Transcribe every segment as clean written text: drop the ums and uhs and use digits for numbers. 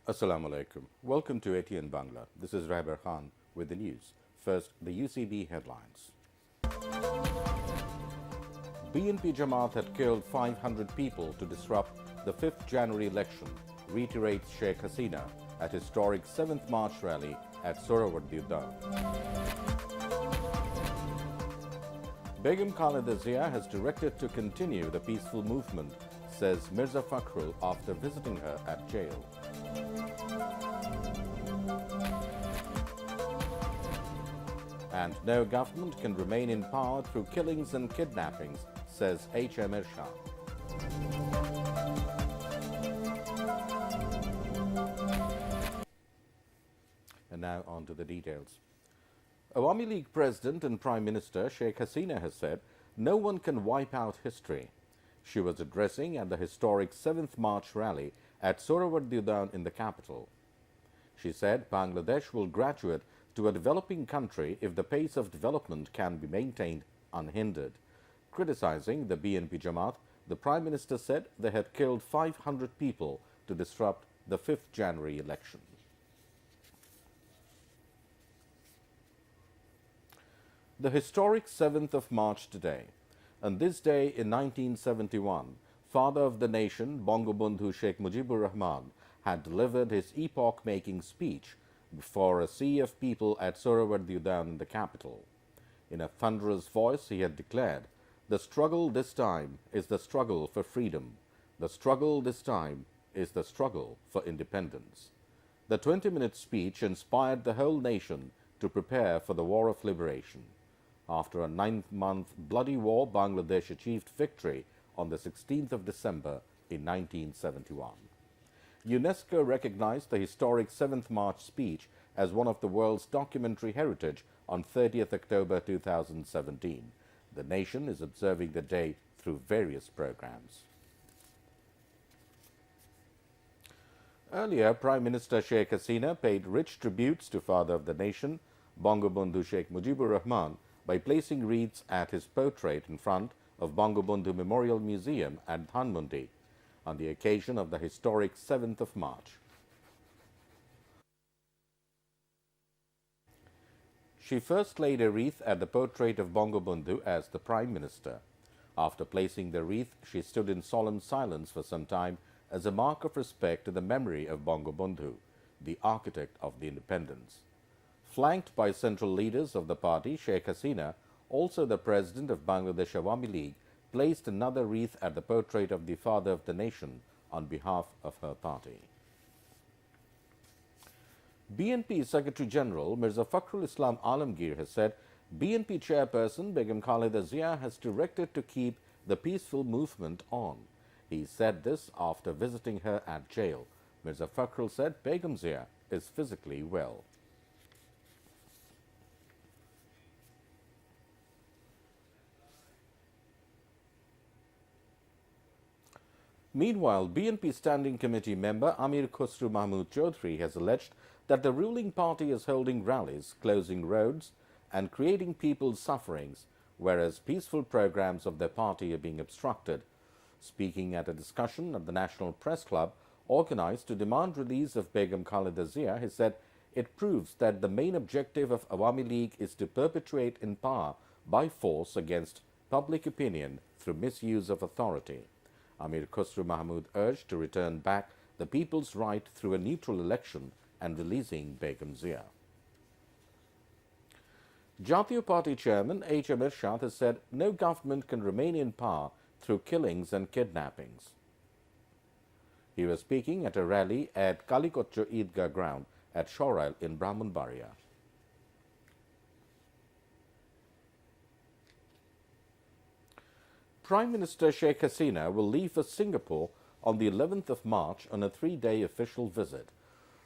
Assalamu alaikum. Welcome to ATN Bangla. This is Rahabar with the news. First, the UCB headlines. BNP Jamaat had killed 500 people to disrupt the 5th January election, reiterates Sheikh Hasina at historic 7th March rally at Sohrawardi. Begum Khaleda Zia has directed to continue the peaceful movement, says Mirza Fakhrul after visiting her at jail. And no government can remain in power through killings and kidnappings, says H.M. Irshad. And now on to the details. Awami League President and Prime Minister Sheikh Hasina has said no one can wipe out history. She was addressing at the historic 7th March rally at Sohrawardi in the capital. She said Bangladesh will graduate to a developing country if the pace of development can be maintained unhindered. Criticizing the BNP Jamaat, the Prime Minister said they had killed 500 people to disrupt the 5th January election. The historic 7th of March today. On this day in 1971, father of the nation, Bangabandhu Sheikh Mujibur Rahman, had delivered his epoch-making speech before a sea of people at Sohrawardi in the capital. In a thunderous voice, he had declared, "The struggle this time is the struggle for freedom. The struggle this time is the struggle for independence." The 20-minute speech inspired the whole nation to prepare for the War of Liberation. After a 9-month bloody war, Bangladesh achieved victory on the 16th of December in 1971. UNESCO recognized the historic 7th March speech as one of the world's documentary heritage on 30th October 2017. The nation is observing the day through various programs. Earlier, Prime Minister Sheikh Hasina paid rich tributes to father of the nation, Bangabandhu Sheikh Mujibur Rahman, by placing wreaths at his portrait in front of Bangabandhu Memorial Museum at Dhanmondi on the occasion of the historic 7th of March. She first laid a wreath at the portrait of Bangabandhu as the Prime Minister. After placing the wreath, she stood in solemn silence for some time as a mark of respect to the memory of Bangabandhu, the architect of the independence. Flanked by central leaders of the party, Sheikh Hasina, also the president of Bangladesh Awami League, placed another wreath at the portrait of the father of the nation on behalf of her party. BNP Secretary General Mirza Fakhrul Islam Alamgir has said BNP chairperson Begum Khaleda Zia has directed to keep the peaceful movement on. He said this after visiting her at jail. Mirza Fakhrul said Begum Zia is physically well. Meanwhile, BNP Standing Committee member Amir Khosru Mahmood Chaudhry has alleged that the ruling party is holding rallies, closing roads and creating people's sufferings, whereas peaceful programs of their party are being obstructed. Speaking at a discussion at the National Press Club organized to demand release of Begum Khaleda Zia, he said it proves that the main objective of Awami League is to perpetuate in power by force against public opinion through misuse of authority. Amir Khosru Mahmood urged to return back the people's right through a neutral election and releasing Begum Zia. Jatiya Party Chairman H.M. Irshad has said no government can remain in power through killings and kidnappings. He was speaking at a rally at Kalikocho Eidgah ground at Shorail in Brahmanbaria. Prime Minister Sheikh Hasina will leave for Singapore on the 11th of March on a 3-day official visit.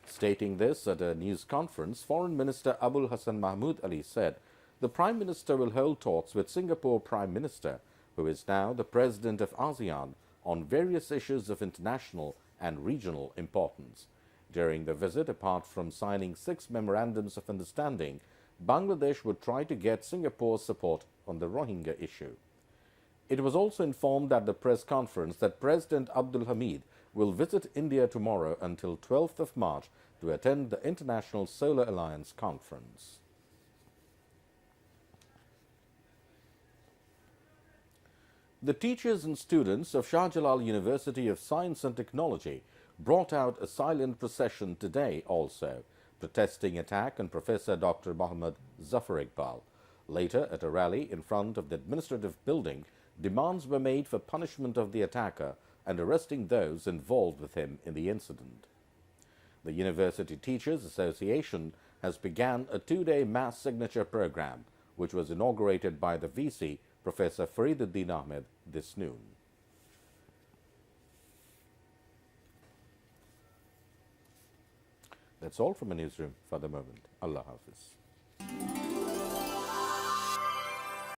Stating this at a news conference, Foreign Minister Abul Hassan Mahmood Ali said the Prime Minister will hold talks with Singapore Prime Minister, who is now the President of ASEAN, on various issues of international and regional importance. During the visit, apart from signing 6 memorandums of understanding, Bangladesh would try to get Singapore's support on the Rohingya issue. It was also informed at the press conference that President Abdul Hamid will visit India tomorrow until 12th of March to attend the International Solar Alliance conference. The teachers and students of Shah Jalal University of Science and Technology brought out a silent procession today also, protesting attack on Professor Dr. Mohammad Zafar Iqbal. Later, at a rally in front of the administrative building, demands were made for punishment of the attacker and arresting those involved with him in the incident. The University Teachers Association has begun a two-day mass signature program, which was inaugurated by the VC, Professor Fariduddin Ahmed, this noon. That's all from a newsroom for the moment. Allah Hafiz.